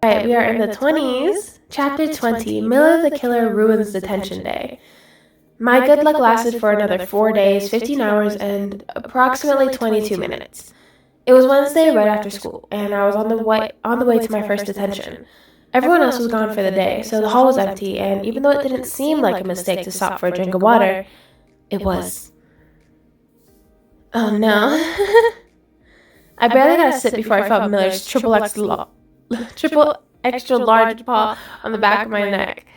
Alright, we are in the 20s. Chapter 20, Miller the Killer Ruins Detention Day. My good luck lasted for another 4 days, 15 hours, and approximately 22 minutes. It was Wednesday right after school, and I was on the way to my first detention. Everyone else was gone for the day, so the hall was empty, and even though it didn't seem like a mistake to stop for a drink of water, it was. Oh no. I barely got a sip before I felt Miller's triple extra large paw on the back of my neck.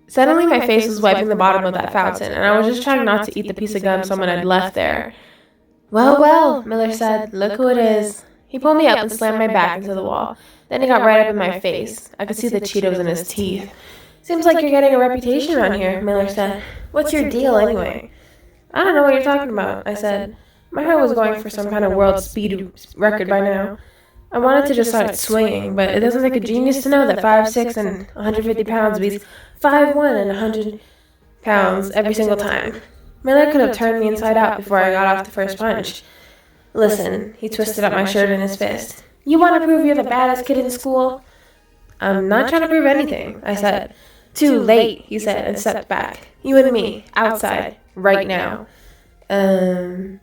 Suddenly, my face was wiping the bottom of that fountain, and I was just trying not to eat the piece of gum someone had left there. Well, well, Miller said, look who it is. He pulled me up and slammed my back into the wall. Then he got right up in my face. I could see the Cheetos in his teeth. Seems like you're getting a reputation around here, Miller said. What's your deal, anyway? I don't know what you're talking about, I said. My heart was going for some kind of world speed record by now. I wanted to just start swinging, but it doesn't take a genius to know that 5'6" and 150 pounds beats 5'1" and 100 pounds every single time. Miller could have turned me inside out before I got off the first punch. Listen, he twisted up my shirt in his fist. You want to prove you're the baddest kid in school? I'm not trying to prove anything, I said. Too late, he said, and stepped back. You and me, outside, right now.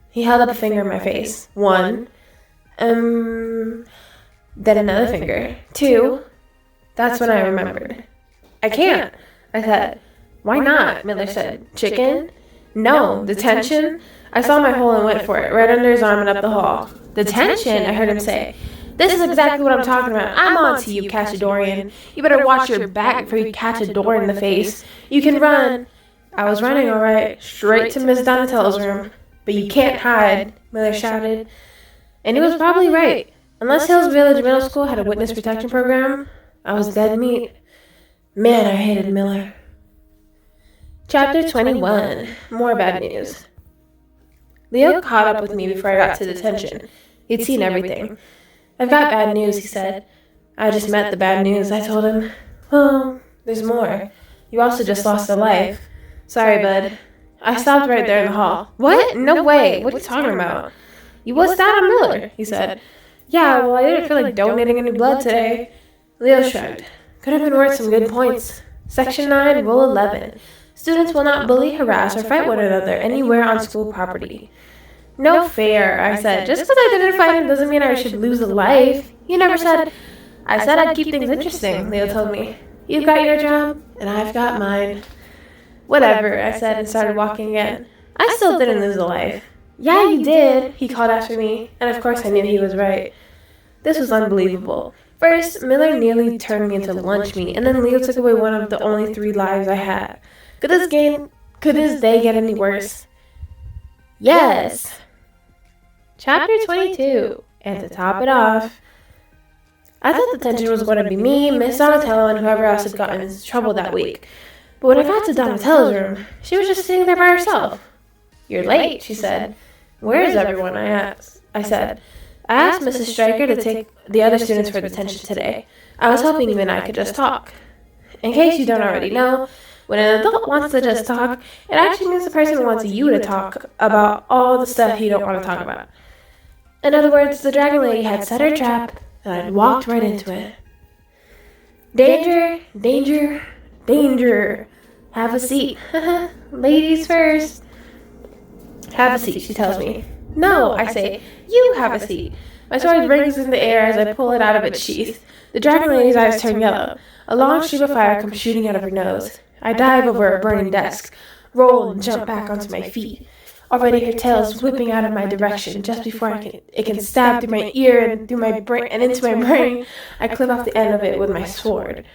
He held up a finger in my face. 1. Then another finger. 2. That's when I remembered. I can't, I said. Why not? Miller said. Chicken? No. Detention? I saw my hole and went for it, right under his arm and up the hall. Detention? I heard him say. This is exactly what I'm talking about. I'm on to you, Cachadorian. You better watch your back before you catch a door in the face. You can run. I was running, all right, straight to Miss Donatello's room. But you can't hide, Miller shouted. And he was probably right. Unless Hills Village Middle School had a witness protection program, I was dead meat. Man, I hated Miller. Chapter 21. More bad news. Leo caught up with me before I got to detention. He'd seen everything. I've got bad news, he said. I just meant the bad news, I told him. Well, there's more. You also just lost a life. Sorry, bud. I stopped right there in the hall. What? No way. What are you talking about? You was that on Miller, he said. Yeah, well, I didn't feel like donating any blood today. Leo shrugged. Could have been worth some good points. Section 9, Rule 11. Students will not bully, harass, or fight one another anywhere on school property. No fair, I said. Just because I didn't fight him doesn't mean I should lose a life. You never said. I said I'd keep things interesting, Leo told me. You've got your job, and I've got mine. Whatever, I said and started walking again. I still didn't lose a life. Yeah, you did, he called after me, and of course I knew he was right. This was unbelievable. First, Miller nearly turned me into lunch meat, and then Leo took away one of the only 3 lives I had. Could this day get any worse? Yes. Chapter 22. And to top it off, I thought the tension was going to be me, Miss Donatello, and whoever else had gotten into trouble that week. But when I got to Donatello's room, she was just sitting there by herself. You're late, she said. Where is everyone? I said. I asked Mrs. Stryker to take the other students for detention today. I was hoping you and I could just talk. In case you don't already know, when an adult wants to just talk, it actually means the person wants you to talk about all the stuff you don't want to talk about. In other words, the dragon lady had set her trap, and I'd walked right into it. Danger, danger, danger. Have a seat. Ladies first. Have a seat, she tells me. No, I say. You have a seat. My sword rings in the air as I pull it out of its sheath. The dragon lady's eyes turn yellow. A long stream of fire comes shooting out of her nose. I dive over a burning desk, roll and jump back onto my feet. Already her tail is whipping out of my direction just before it can stab through my ear and through my brain and into my brain. I clip off the end of it with my sword.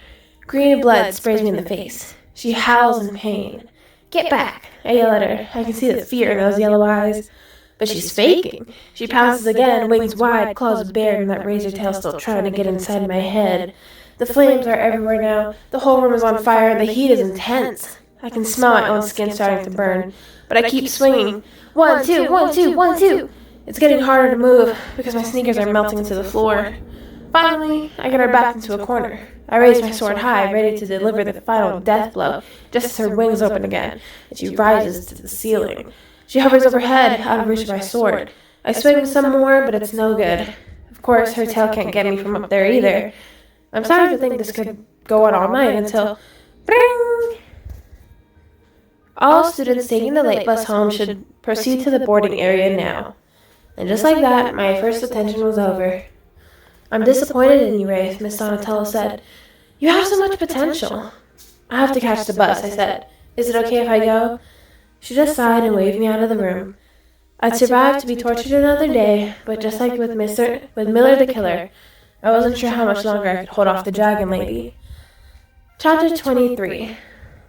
Green blood sprays me in the face. She howls in pain. Get back, I yell at her. I can see the fear in those yellow eyes. But she's faking. She pounces again, wings wide, claws bared, and that razor tail still trying to get inside my head. The flames are everywhere now. The whole room is on fire, and the heat is intense. I can smell my own skin starting to burn. But I keep swinging. 1, 2, 1, 2, 1, 2. It's getting harder to move because my sneakers are melting into the floor. Finally, I get her back into a corner. I raise my sword high, ready to deliver the final death blow, just as her wings open again, and she rises to the ceiling. She hovers overhead, out of reach of my sword. I swing some more, but it's no good. Of course, her tail can't get me from up there either. I'm starting to think this could go on all night until... Bring! All students taking the late bus home should proceed to the boarding area now. And just like that, my first detention was over. I'm disappointed in you, Rafe, Miss Donatello said. You have so much potential. I have to catch the bus, I said. Is it okay if I go? She just sighed and waved me out of the room. I'd survived to be tortured another day, but just like with Miller the Killer, I wasn't sure how much longer I could hold off the dragon lady. Chapter 23.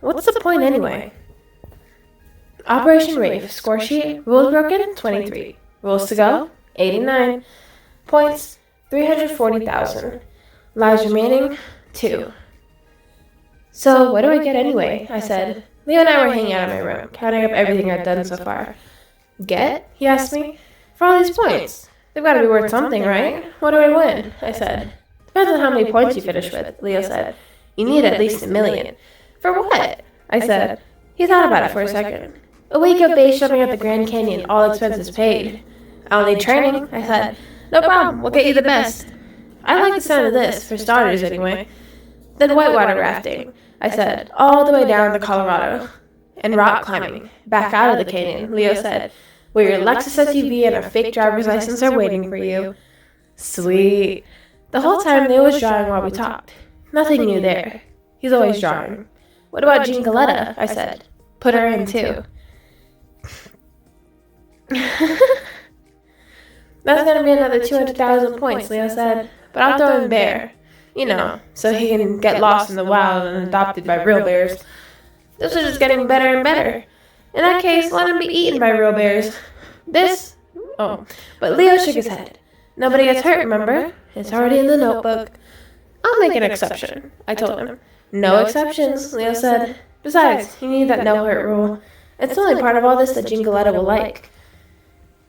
What's the point anyway? Operation Rafe. Score sheet. Rules broken? 23. Rules to go? 89. Points? 340,000. Lives remaining? 2. So, what do I get anyway? I said. Leo and I were hanging out in my room, counting up everything I'd done so far. Get? He asked me. For all these points. They've got to be worth something, right? What do I win? I said. Depends on how many points you finish with, Leo said. You need at least 1 million. For what? I said. He thought about it for a second. A week of base jumping at the Grand Canyon, all expenses paid. I'll need training, I said. No problem, we'll get you the best. I like the sound of this, for starters anyway. Then whitewater rafting, I said, all the way down to Colorado. And rock climbing, back out of the canyon, Leo said, where your Lexus SUV and a fake driver's license are waiting for you. Sweet. The whole time Leo was drawing while we talked. Nothing new there. He's always drawing. What about Jean Galetta? I said. Put her in too. That's gonna be another 200,000 points, Leo said. But I'll throw in Bear. You know, so he can get lost in the wild and adopted by real bears. This is just getting better and better. In that case, let him be eaten by real bears. This? Oh. But Leo shook his head. Nobody gets hurt, remember? It's already in the notebook. I'll make an exception, I told him. No exceptions, Leo said. Besides, you need that no-hurt rule. It's the only part of all this that Jean Galetta will like.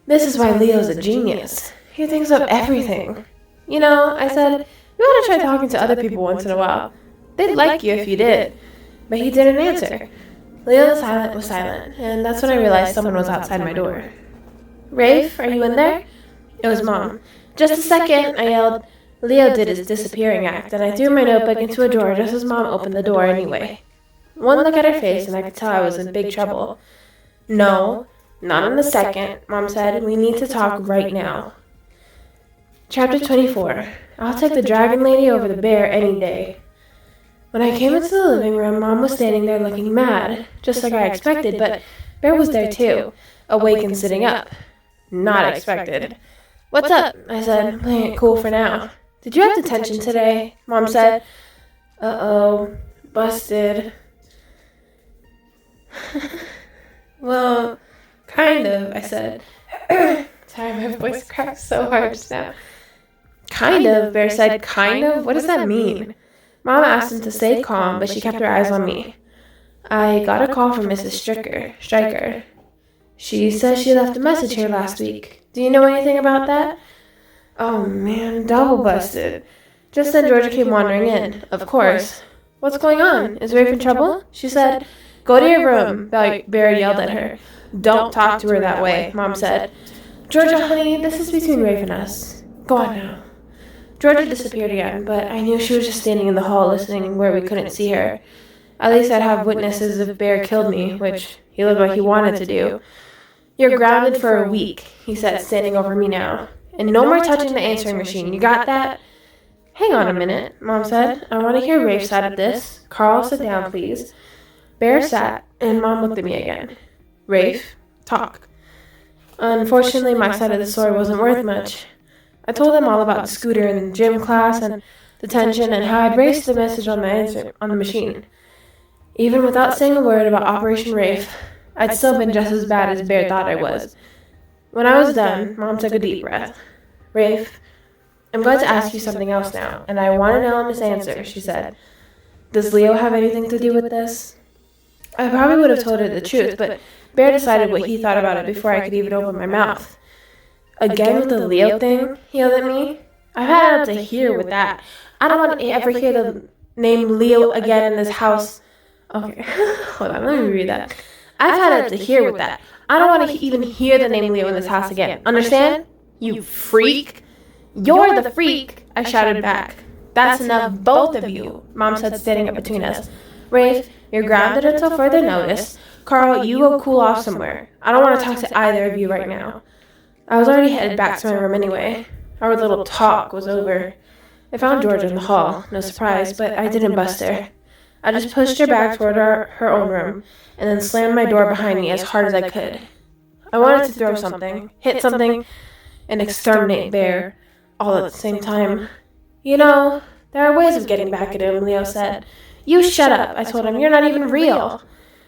This is why Leo's a genius. He thinks of everything. You know, I said, you ought to try talking to other people once in a while. They'd like you if you did. But he didn't answer. Leo was silent, and that's when I realized someone was outside my door. Rafe, are you in there? It was Mom. Just a second, I yelled. Leo did his disappearing act, and I threw my notebook into a drawer just as Mom opened the door anyway. One look at her face, and I could tell I was in big trouble. No, not in a second, Mom said. We need to talk right now. Chapter 24. I'll take the dragon lady over the bear any day. When I came into the living room, Mom was standing there looking mad, just like I expected, but Bear was there too, awake and sitting up. Not expected. What's up? I said, playing it cool for now. Did you have detention today? Mom said. Uh-oh, busted. Well, kind of, I said. Sorry, my voice cracked so hard just now. Kind of, Bear said. Kind of? What does that mean? Mom asked him to stay calm, but she kept her eyes on me. I got a call from Mrs. Stryker. She says she left a message here last week. Do you know anything about that? Oh man, double busted. Just then Georgia came wandering in. Of course. What's going on? Is Rafe in trouble? She said. Go to your room, Bear yelled at her. Don't talk to her that way, Mom said. Georgia, honey, this is between Rafe and us. Go on now. Georgia disappeared again, but I knew she was just standing in the hall listening where we couldn't see her. At least I'd have witnesses if Bear killed me, which he looked like he wanted to do. You're grounded for a week, he said, standing over me now. And no more touching the answering machine, you got that? Hang on a minute, Mom said. I want to hear Rafe's side of this. Carl, sit down, please. Bear sat, and Mom looked at me again. Rafe, talk. Unfortunately, my side of the story wasn't worth much. I told them all about the scooter and gym class and detention and how I'd erased the message on the machine. Even without saying a word about Operation Rafe, I'd still been just as bad as Bear thought I was. When I was done, Mom took a deep breath. Rafe, I'm going to ask you something else now, and I want to know this answer, she said. Does Leo have anything to do with this? I probably would have told her the truth, but Bear decided what he thought about it before I could even open my mouth. Again with the Leo thing, he yelled at me. I've had up to here with that. I don't want to ever hear the name Leo again in this house. Okay, hold on, let me read that. I've had up to here with that. I don't want to even hear the name Leo in this house again. Understand? You freak. You're the freak, I shouted back. That's enough, both of you, Mom said, standing up between us. Rafe, you're grounded until further notice. Carl, you go cool off somewhere. I don't want to talk to either of you right now. I was already headed back to my room anyway. Our little talk was over. I found Georgia in the hall, no surprise, but I didn't bust her. I just pushed her back toward her own room, and then slammed my door behind me as hard as I could. I wanted to throw something, hit something, and exterminate Bear, all at the same time. You know, there are ways of getting back at him, Leo said. You shut up, I told him. You're not even real.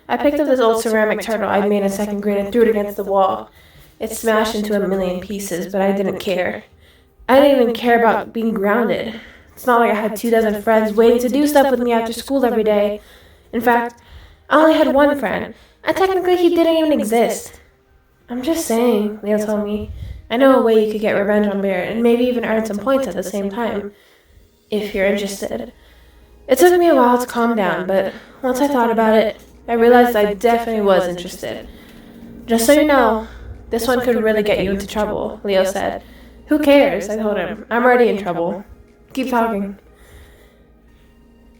I picked up this old ceramic turtle I'd made in second grade and threw it against the wall. It smashed into a million pieces, but I didn't care. I didn't even care about being grounded. It's not like I had 24 friends waiting to do stuff with me after school every day. In fact, I only had one friend, and technically he didn't even exist. I'm just saying, Leo told me. I know a way you could get revenge on Bear, and maybe even earn some points at the same time, if you're interested. It took me a while to calm down, but once I thought about it, I realized I definitely was interested. Just so you know, this one could really get you into trouble, Leo said. Who cares? I told him. I'm already in trouble. Keep talking.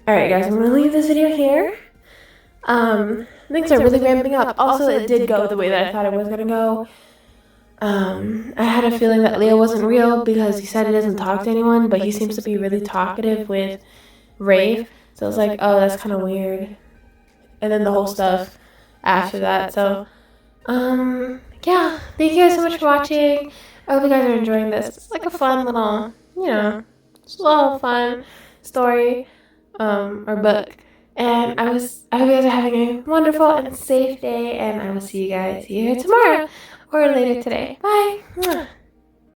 Alright guys, I'm going to leave this video here. Things are really ramping up. Also, it did go the way that I thought it was going to go. I had a feeling that Leo wasn't real because he said he doesn't talk to anyone, but he seems to be really talkative with Rafe. So I was like, oh, that's kind of weird. And then the whole stuff after that. So, yeah. Thank you guys so much for watching. I hope you guys are enjoying this. It's like a fun little, just a little fun story, or book. And I hope you guys are having a wonderful and safe day, and I will see you guys here tomorrow or later today. Bye.